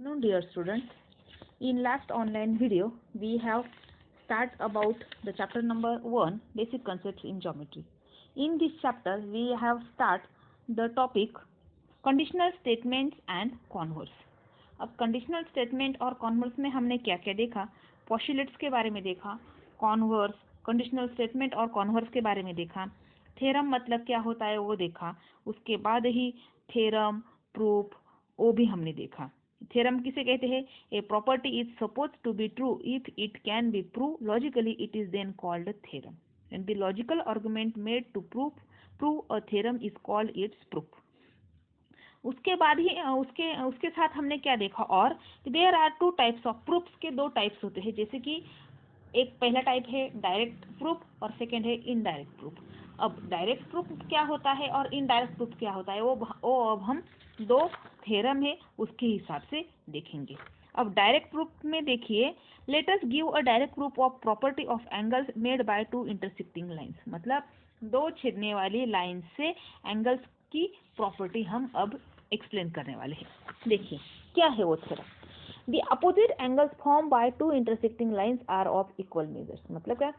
No, dear students, in last online video we have start about the chapter number 1, basic concepts in geometry. In this chapter we have start the topic conditional statements and converse. अब conditional statement और converse में हमने क्या क्या देखा, postulates के बारे में देखा, कॉन्वर्स, कंडीशनल स्टेटमेंट और कॉन्वर्स के बारे में देखा, थ्योरम मतलब क्या होता है वो देखा, उसके बाद ही थ्योरम, प्रूफ वो भी हमने देखा। थ्योरम किसे कहते हैं? A property is suppose to be true if it can be prove logically, it is then called theorem, and the logical argument made to prove a theorem is called its proof. उसके बाद ही उसके साथ हमने क्या देखा, और there are two types of proofs के दो टाइप्स होते हैं, जैसे कि एक पहला टाइप है डायरेक्ट प्रूफ और सेकंड है इनडायरेक्ट प्रूफ। अब डायरेक्ट प्रूफ क्या होता है और इनडायरेक्ट प्रूफ क्या होता है वो अब हम दो थ्योरम है उसके हिसाब से देखेंगे। अब डायरेक्ट प्रूफ में देखिए, let us give a direct proof of property of angles made by two intersecting lines. मतलब दो छेदने वाली लाइन से एंगल्स की प्रॉपर्टी हम अब एक्सप्लेन करने वाले हैं। देखिए क्या है वो theorem. The opposite angles formed by two intersecting lines are of equal measures। मतलब क्या?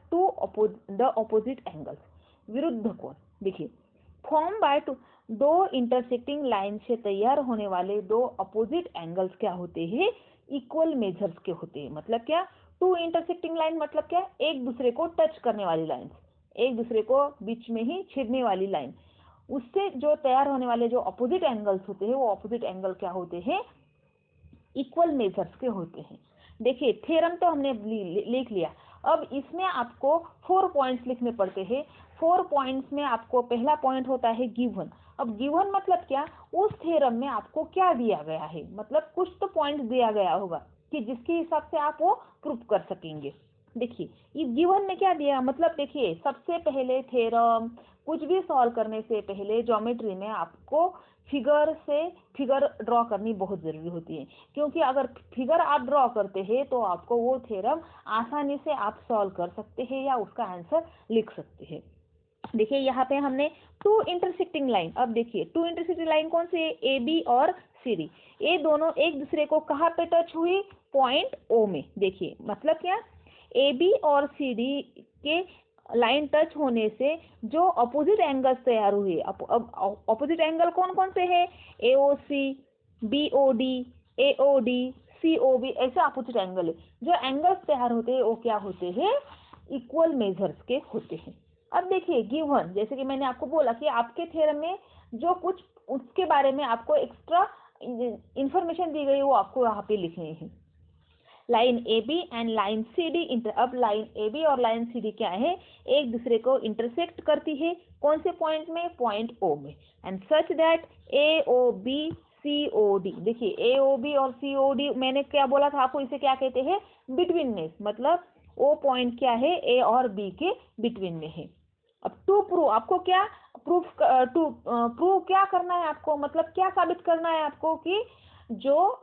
the opposite angles, विरुद्ध कोण। देखिए फॉर्म बाय टू, दो इंटरसेक्टिंग लाइन से तैयार होने वाले दो अपोजिट एंगल्स क्या होते हैं? इक्वल मेजर्स के होते हैं। मतलब क्या? टू इंटरसेक्टिंग लाइन मतलब क्या? एक दूसरे को टच करने वाली लाइन, एक दूसरे को बीच में ही छेदने वाली लाइन, उससे जो तैयार होने वाले जो अपोजिट एंगल्स होते हैं वो अपोजिट एंगल क्या होते हैं? इक्वल मेजर्स के होते हैं। देखिए थ्योरम तो हमने लिख लिया, अब इसमें आपको 4 पॉइंट्स लिखने पड़ते हैं। 4 पॉइंट्स में आपको पहला पॉइंट होता है गिवन। अब गिवन मतलब क्या? उस थ्योरम में आपको क्या दिया गया है, मतलब कुछ तो पॉइंट्स दिया गया होगा कि जिसके हिसाब से आप वो प्रूफ कर सकेंगे। देखिए इस गिवन में क्या दिया, मतलब देखिए सबसे पहले थ्योरम कुछ भी सॉल्व करने से पहले ज्योमेट्री में आपको फिगर ड्रॉ करनी बहुत जरूरी होती है, क्योंकि अगर फिगर आप ड्रॉ करते हैं तो आपको वो थ्योरम आसानी से आप सॉल्व कर सकते हैं या उसका आंसर लिख सकते हैं। देखिए यहाँ पे हमने टू इंटरसेक्टिंग लाइन, अब देखिए टू इंटरसेक्टिंग लाइन कौन सी है? ए बी और सी डी। ये दोनों एक दूसरे को कहाँ पे टच हुई? पॉइंट ओ में। देखिए मतलब क्या? ए बी और सी डी के लाइन टच होने से जो अपोजिट एंगल्स तैयार हुए, अब अपोजिट एंगल कौन कौन से है? ए ओ सी, बी ओ डी, ए ओ डी, सी ओ बी, ऐसे अपोजिट एंगल है। जो एंगल्स तैयार होते हैं वो क्या होते हैं? इक्वल मेजर्स के होते हैं। अब देखिए गिवन, जैसे कि मैंने आपको बोला कि आपके थ्योरम में जो कुछ उसके बारे में आपको एक्स्ट्रा इंफॉर्मेशन दी गई वो आपको यहाँ पे लिखनी है। Line A B and line C D अब लाइन ए बी और लाइन सी डी क्या है? एक दूसरे को इंटरसेक्ट करती है। कौन से पॉइंट में? पॉइंट ओ में। And such that A O B C O D. देखिए ए ओ बी और सी ओ डी मैंने क्या बोला था आपको, इसे क्या कहते हैं? बिटवीननेस। मतलब ओ पॉइंट क्या है? ए और बी के बिटवीन में है। अब टू प्रूव, आपको क्या प्रूव क्या करना है आपको, मतलब क्या साबित करना है आपको कि जो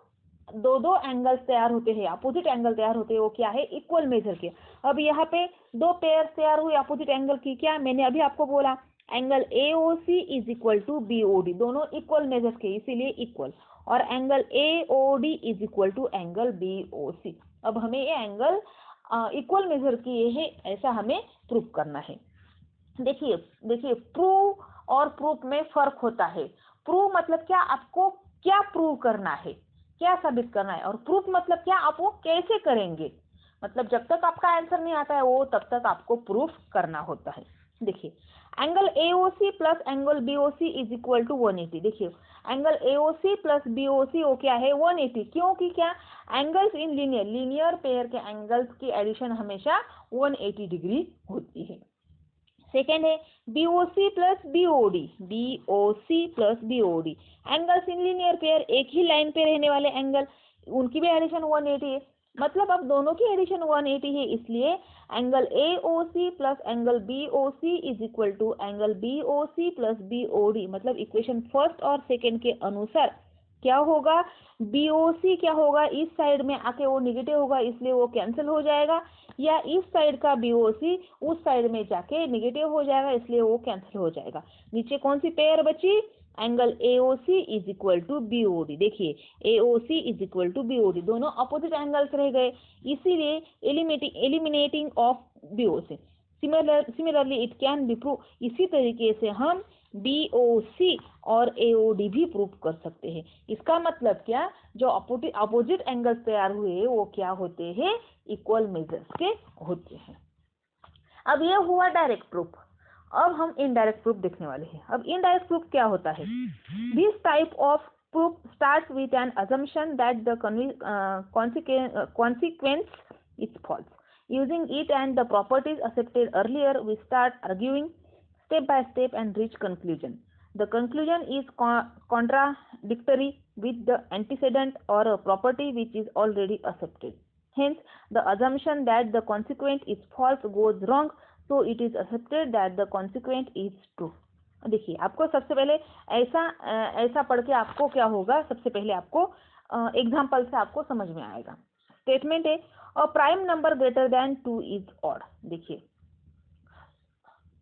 दो एंगल्स तैयार होते हैं, अपोजिट एंगल तैयार होते हैं, वो क्या है? इक्वल मेजर के। अब यहाँ पे दो पेयर तैयार हुए अपोजिट एंगल की, क्या मैंने अभी आपको बोला? Angle A O C is equal to B O D, दोनों इक्वल मेजर के इसीलिए इक्वल, और angle A O D is equal to angle B O C. अब हमें ये एंगल इक्वल मेजर किए हैं ऐसा हमें प्रूफ करना है। देखिए प्रूव और प्रूफ में फर्क होता है। प्रूव मतलब क्या? आपको क्या प्रूव करना है, क्या साबित करना है, और प्रूफ मतलब क्या? आप वो कैसे करेंगे। मतलब जब तक आपका आंसर नहीं आता है वो तब तक आपको प्रूफ करना होता है। देखिए angle AOC plus angle BOC is equal to 180। देखिए एंगल AOC प्लस BOC वो क्या है? 180। क्योंकि क्या? एंगल्स इन लीनियर पेयर के एंगल्स की एडिशन हमेशा 180 डिग्री होती है। सेकेंड है BOC plus BOD, BOC plus BOD, angles in linear pair, एक ही लाइन पे रहने वाले एंगल, उनकी भी एडिशन 180 है। मतलब अब दोनों की एडिशन 180 है, इसलिए angle AOC plus angle BOC is equal to angle BOC plus BOD। मतलब इक्वेशन फर्स्ट और सेकेंड के अनुसार क्या होगा? BOC क्या होगा? इस साइड में आके वो निगेटिव होगा इसलिए वो कैंसिल हो जाएगा, या इस साइड का BOC उस साइड में जाके निगेटिव हो जाएगा इसलिए वो कैंसिल हो जाएगा। नीचे कौन सी पेयर बची? Angle AOC is equal to BOD। देखिए AOC is equal to BOD, दोनों अपोजिट एंगल्स रह गए, इसीलिए eliminating of BOC। Similarly it can be prove, इसी तरीके से हम BOC और AOD भी प्रूव कर सकते हैं। इसका मतलब क्या, जो अपोजिट एंगल्स तैयार हुए वो क्या होते हैं, इक्वल मेजर्स के होते हैं। अब ये हुआ डायरेक्ट प्रूफ। अब हम इनडायरेक्ट प्रूफ देखने वाले हैं। अब इनडायरेक्ट प्रूफ क्या होता है? This type of proof start with an assumption that the consequence is false. Using it and the properties accepted earlier, we start arguing step by step and reach conclusion. The conclusion is contradictory with the antecedent or a property which is already accepted. Hence, the assumption that the consequent is false goes wrong, so it is accepted that the consequent is true. देखिए आपको सबसे पहले ऐसा पढ़ के आपको क्या होगा, सबसे पहले आपको एग्जाम्पल से आपको समझ में आएगा। स्टेटमेंट है a prime number greater than 2 is odd. देखिए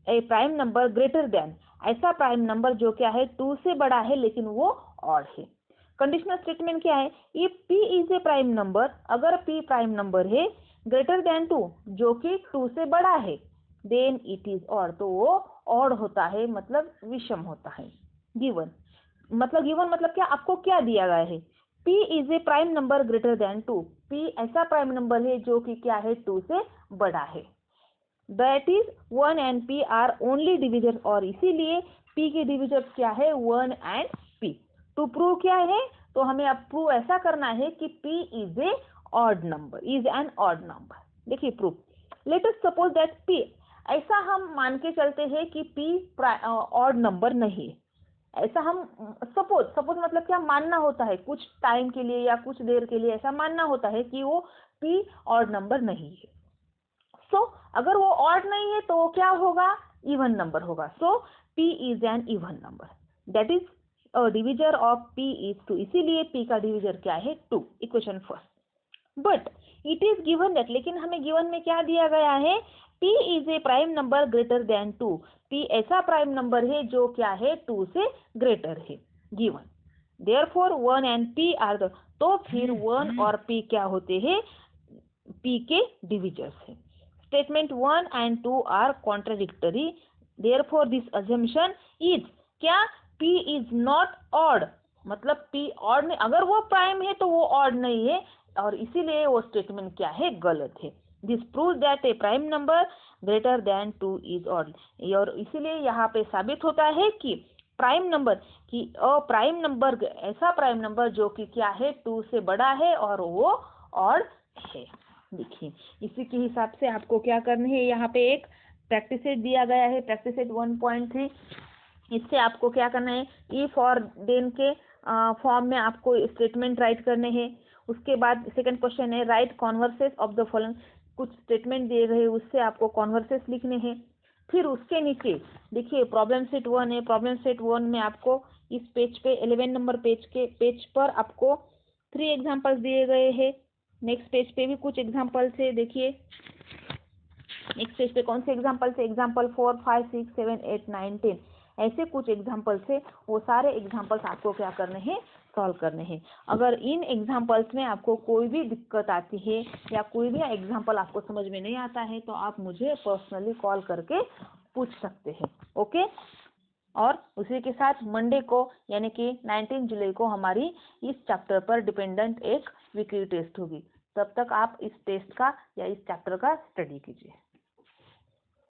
ए प्राइम नंबर ग्रेटर देन, ऐसा प्राइम नंबर जो क्या है 2 से बड़ा है लेकिन वो ऑड है। कंडीशनल स्टेटमेंट क्या है, if P is a prime number, अगर P प्राइम नंबर है ग्रेटर देन 2 जो कि 2 से बड़ा है, देन इट इज ऑड, तो वो ऑड होता है, मतलब विषम होता है। गिवन मतलब क्या, आपको क्या दिया गया है, P is a prime number greater than 2, P ऐसा प्राइम नंबर है जो कि क्या है 2 से बड़ा है। That is 1 and P are only divisors, और इसीलिए P के डिविजर्स क्या है 1 एंड P। टू प्रूव क्या है, तो हमें अब प्रूव ऐसा करना है कि P is a odd number, is an odd number. देखिए proof, let us suppose that P, ऐसा हम मान के चलते हैं कि P ऑड नंबर नहीं है। ऐसा हम सपोज मतलब क्या, मानना होता है कुछ टाइम के लिए या कुछ देर के लिए, ऐसा मानना होता है कि वो P ऑड नंबर नहीं है। सो अगर वो ऑड नहीं है तो वो क्या होगा, इवन नंबर होगा। So P is an even number, that is divisor of P is 2, इसीलिए P का डिविजर क्या है 2, equation first. But it is given that, लेकिन हमें गिवन में क्या दिया गया है, P is a prime number greater than 2, P ऐसा प्राइम नंबर है जो क्या है 2 से ग्रेटर है, given. Therefore 1 and P are the, तो फिर 1 और P क्या होते हैं, P के डिविजर्स है। Statement 1 and 2 are contradictory, therefore this assumption is क्या, P इज नॉट ऑड, मतलब P ऑड नहीं, अगर वो प्राइम है तो वो ऑड नहीं है, और इसीलिए वो स्टेटमेंट क्या है, गलत है। This proves that A prime number greater than 2 is odd, और इसीलिए यहाँ पे साबित होता है कि प्राइम नंबर की प्राइम नंबर, ऐसा प्राइम नंबर जो कि क्या है 2 से बड़ा है और वो ऑड है। देखिए इसी के हिसाब से आपको क्या करना है, यहाँ पे एक प्रैक्टिस सेट दिया गया है, प्रैक्टिस सेट 1.3। इससे आपको क्या करना है, इफ और देन के फॉर्म में आपको स्टेटमेंट राइट करने हैं। उसके बाद सेकंड क्वेश्चन है राइट कॉन्वर्सेस ऑफ द फॉलोइंग, कुछ स्टेटमेंट दिए गए उससे आपको कॉन्वर्सेस लिखने हैं। फिर उसके नीचे देखिए प्रॉब्लम सेट 1 है, प्रॉब्लम सेट 1 में आपको इस पेज पे 11 नंबर पेज पर आपको 3 एग्जांपल्स दिए गए हैं। नेक्स्ट पेज पे भी कुछ एग्जांपल्स है, देखिए नेक्स्ट पेज पे कौन से एग्जांपल्स है, एग्जांपल 4, 5, 6, 7, 8, 9, 10, ऐसे कुछ एग्जांपल्स है। वो सारे एग्जांपल्स आपको क्या करने हैं, सॉल्व करने हैं। अगर इन एग्जांपल्स में आपको कोई भी दिक्कत आती है या कोई भी एग्जांपल आपको समझ में नहीं आता है तो आप मुझे पर्सनली कॉल करके पूछ सकते हैं, ओके। और उसी के साथ मंडे को यानी कि 19 जुलाई को हमारी इस चैप्टर पर डिपेंडेंट एक वीकली टेस्ट होगी। तब तक आप इस टेस्ट का या इस चैप्टर का स्टडी कीजिए।